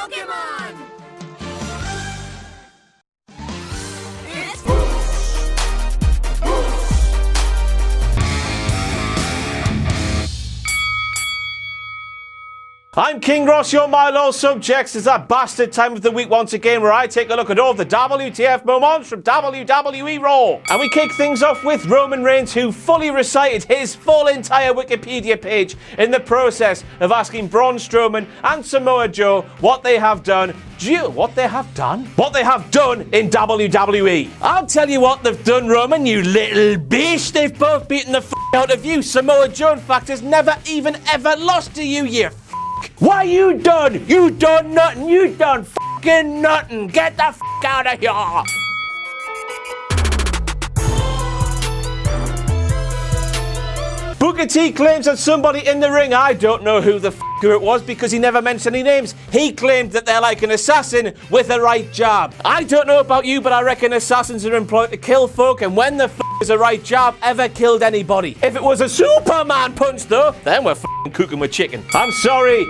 Pokemon! It's I'm King Ross, your my loyal subjects. It's that bastard time of the week once again where I take a look at all the WTF moments from WWE Raw. And we kick things off with Roman Reigns, who fully recited his full entire Wikipedia page in the process of asking Braun Strowman and Samoa Joe what they have done in WWE. I'll tell you what they've done, Roman, you little beast. They've both beaten the out of you. Samoa Joe, in fact, has never even ever lost to you, you Why you done? You done nothing. You done fucking nothing. Get the out of here. Booker T claims that somebody in the ring, I don't know who the it was because he never mentioned any names. He claimed that they're like an assassin with a right jab. I don't know about you, but I reckon assassins are employed to kill folk, and when the is a right jab ever killed anybody? If it was a Superman punch though, then we're cooking with chicken. I'm sorry,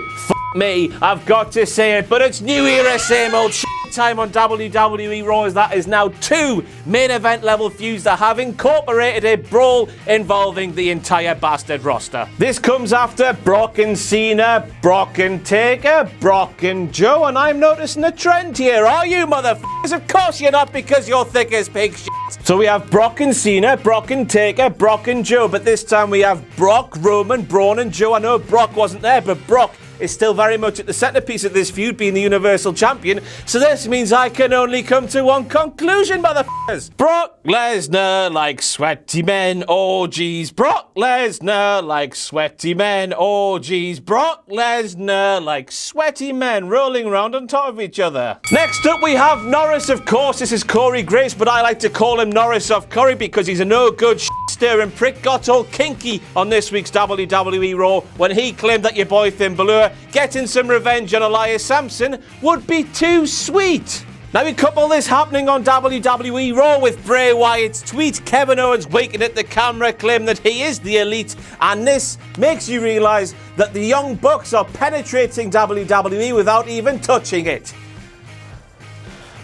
me, I've got to say it, but it's new era, same old time on WWE Raw, as that is now 2 main event level feuds that have incorporated a brawl involving the entire bastard roster. This comes after Brock and Cena, Brock and Taker, Brock and Joe, and I'm noticing a trend here. Are you, motherfuckers? Of course you're not, because you're thick as pig shit. So we have Brock and Cena, Brock and Taker, Brock and Joe, but this time we have Brock, Roman, Braun and Joe. I know Brock wasn't there, but Brock is still very much at the centerpiece of this feud, being the Universal Champion. So this means I can only come to one conclusion, motherfuckers. Brock Lesnar like sweaty men, oh geez. Brock Lesnar like sweaty men, oh geez. Brock Lesnar like sweaty men rolling around on top of each other. Next up we have Norris, of course. This is Corey Grace, but I like to call him Norris off Curry because he's a no-good stirring prick. Got all kinky on this week's WWE Raw when he claimed that your boy Finn Balor getting some revenge on Elias Sampson would be too sweet. Now we couple this happening on WWE Raw with Bray Wyatt's tweet, Kevin Owens winking at the camera claiming that he is the elite, and this makes you realise that the Young Bucks are penetrating WWE without even touching it.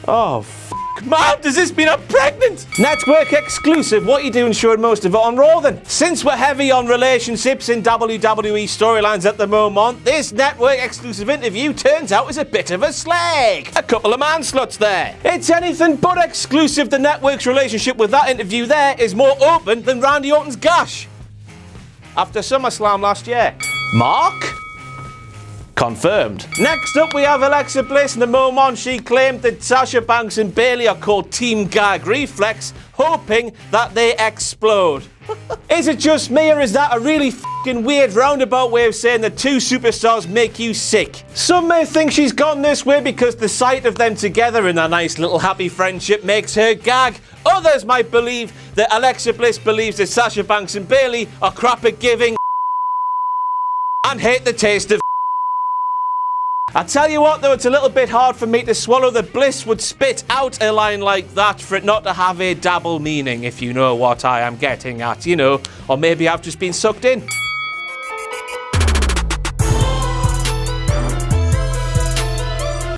Oh, Mom, does this mean I'm pregnant? Network exclusive. What are you doing showing most of it on Raw then? Since we're heavy on relationships in WWE storylines at the moment, this network exclusive interview turns out is a bit of a slag. A couple of mansluts there. It's anything but exclusive. The network's relationship with that interview there is more open than Randy Orton's gash after SummerSlam last year. Mark? Confirmed. Next up we have Alexa Bliss. In the moment she claimed that Sasha Banks and Bayley are called Team Gag Reflex, hoping that they explode. Is it just me, or is that a really fucking weird roundabout way of saying that two superstars make you sick? Some may think she's gone this way because the sight of them together in a nice little happy friendship makes her gag. Others might believe that Alexa Bliss believes that Sasha Banks and Bayley are crap at giving and hate the taste of. I tell you what though, it's a little bit hard for me to swallow that Bliss would spit out a line like that for it not to have a double meaning, if you know what I am getting at, you know, or maybe I've just been sucked in.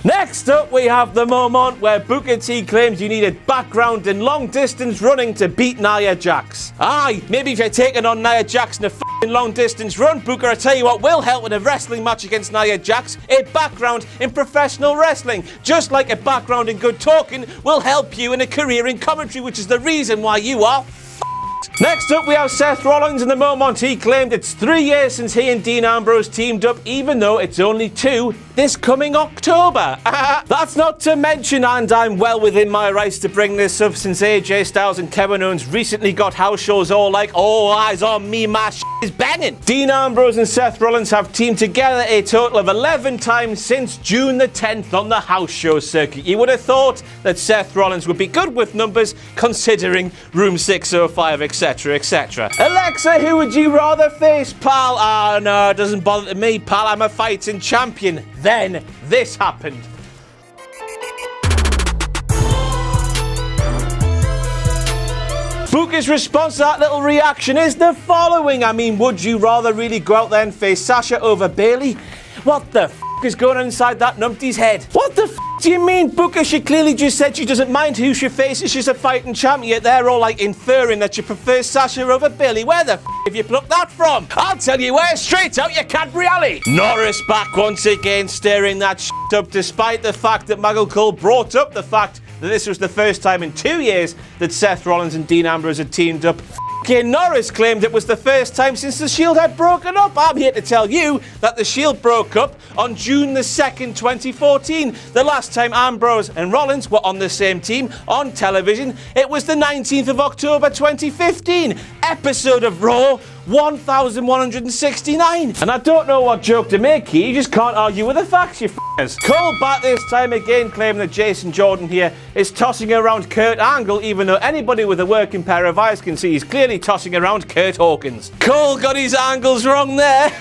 Next up, we have the moment where Booker T claims you needed background in long-distance running to beat Nia Jax. Aye, maybe if you're taking on Nia Jax in a f***ing long-distance run, Booker, I tell you what will help in a wrestling match against Nia Jax, a background in professional wrestling. Just like a background in good talking will help you in a career in commentary, which is the reason why you are Next up, we have Seth Rollins. In the moment he claimed it's 3 years since he and Dean Ambrose teamed up, even though it's only 2 this coming October. That's not to mention, and I'm well within my rights to bring this up, since AJ Styles and Kevin Owens recently got house shows all like, all eyes on me, my shit is banging. Dean Ambrose and Seth Rollins have teamed together a total of 11 times since June the 10th on the house show circuit. You would have thought that Seth Rollins would be good with numbers, considering Room 605, etc, etc. Alexa, who would you rather face, pal? Ah, no, it doesn't bother me, pal. I'm a fighting champion. Then this happened. Booker's response to that little reaction is the following. I mean, would you rather really go out there and face Sasha over Bayley? What the f***? is going on inside that numpty's head? What the do you mean? Booker, she clearly just said she doesn't mind who she faces, she's a fighting champion, yet they're all like inferring that she prefers Sasha over Billy. Where the have you plucked that from? I'll tell you where, straight out your Cadbury Alley. Norris back once again, stirring that up, despite the fact that Cole brought up the fact that this was the first time in 2 years that Seth Rollins and Dean Ambrose had teamed up. Norris claimed it was the first time since the Shield had broken up. I'm here to tell you that the Shield broke up on June the 2nd, 2014. The last time Ambrose and Rollins were on the same team on television, it was the 19th of October 2015. Episode of Raw 1169. And I don't know what joke to make here, you just can't argue with the facts, you f***ers. Cole back this time again, claiming that Jason Jordan here is tossing around Kurt Angle, even though anybody with a working pair of eyes can see he's clearly tossing around Kurt Hawkins. Cole got his angles wrong there.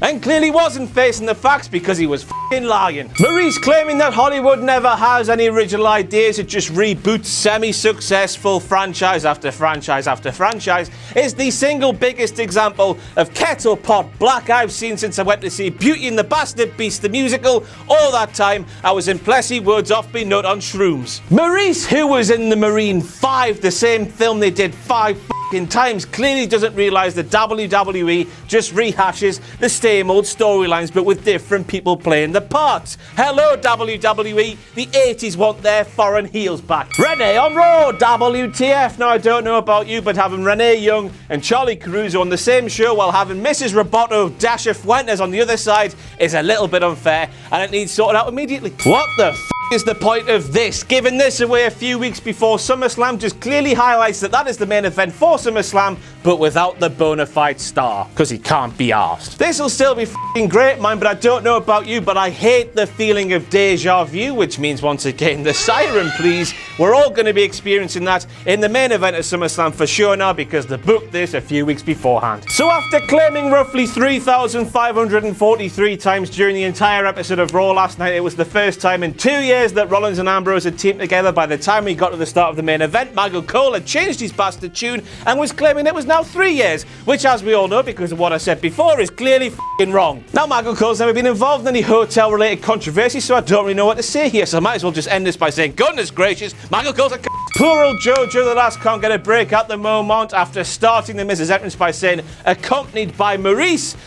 And clearly wasn't facing the facts because he was f***ing lying. Maurice claiming that Hollywood never has any original ideas, it just reboots semi-successful franchise after franchise after franchise, is the single biggest example of kettle pot black I've seen since I went to see Beauty and the Bastard Beast the musical. All that time I was in Plessy Woods off being nut on shrooms. Maurice, who was in the Marine 5, the same film they did 5 times, clearly doesn't realise that WWE just rehashes the same old storylines but with different people playing the parts. Hello WWE, the 80s want their foreign heels back. Renee on Raw, WTF. Now I don't know about you, but having Renee Young and Charlie Caruso on the same show while having Mrs. Roboto, Dasha Fuentes on the other side is a little bit unfair and it needs sorted out immediately. What the is the point of this? Giving this away a few weeks before SummerSlam just clearly highlights that is the main event for SummerSlam, but without the bona fide star, because he can't be arsed. This'll still be f***ing great, man, but I don't know about you, but I hate the feeling of deja vu, which means once again the siren please. We're all going to be experiencing that in the main event of SummerSlam for sure now, because they booked this a few weeks beforehand. So after claiming roughly 3,543 times during the entire episode of Raw last night, it was the first time in 2 years that Rollins and Ambrose had teamed together. By the time we got to the start of the main event, Cole had changed his bastard tune and was claiming it was now 3 years, which, as we all know because of what I said before, is clearly f***ing wrong. Now Cole's never been involved in any hotel related controversy, so I don't really know what to say here, so I might as well just end this by saying goodness gracious, Cole's a poor old Jojo the last can't get a break at the moment after starting the Mrs. entrance by saying accompanied by Maurice.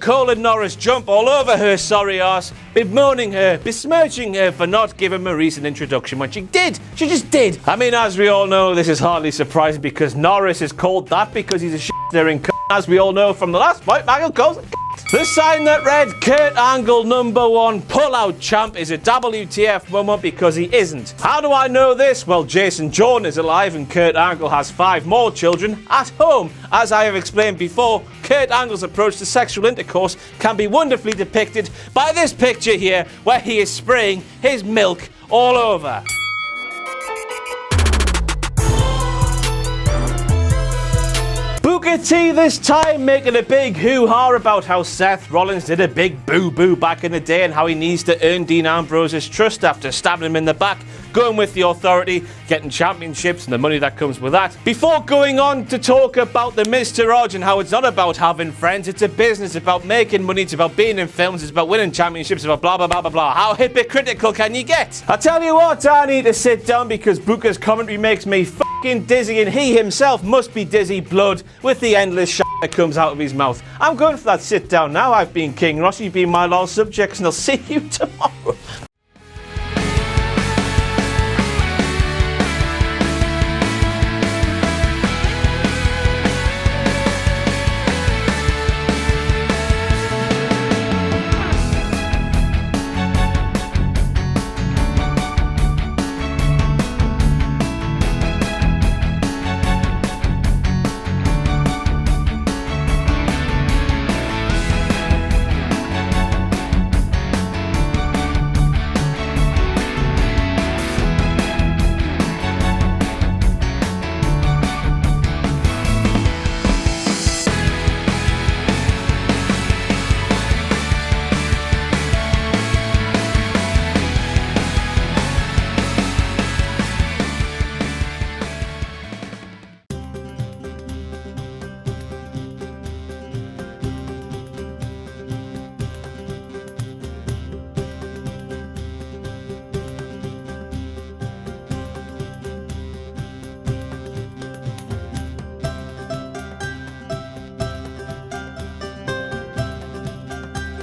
Cole and Norris jump all over her sorry arse, bemoaning her, besmirching her for not giving Maurice an introduction when she did. She just did. I mean, as we all know, this is hardly surprising because Norris is called that because he's a shit-stirring c***, as we all know from the last fight, Cole's a c***. The sign that read Kurt Angle #1 pull-out champ is a WTF moment because he isn't. How do I know this? Well, Jason Jordan is alive and Kurt Angle has 5 more children at home. As I have explained before, Kurt Angle's approach to sexual intercourse can be wonderfully depicted by this picture here where he is spraying his milk all over. Booker T this time making a big hoo-ha about how Seth Rollins did a big boo-boo back in the day and how he needs to earn Dean Ambrose's trust after stabbing him in the back, going with the authority, getting championships and the money that comes with that. Before going on to talk about the Mr. Rog and how it's not about having friends, it's a business, it's about making money, it's about being in films, it's about winning championships, it's about blah blah blah blah blah. How hypocritical can you get? I tell you what, I need to sit down because Booker's commentary makes me fucking dizzy and he himself must be dizzy blood with the endless shit that comes out of his mouth. I'm going for that sit down now. I've been King Ross, you've been my loyal subjects, and I'll see you tomorrow.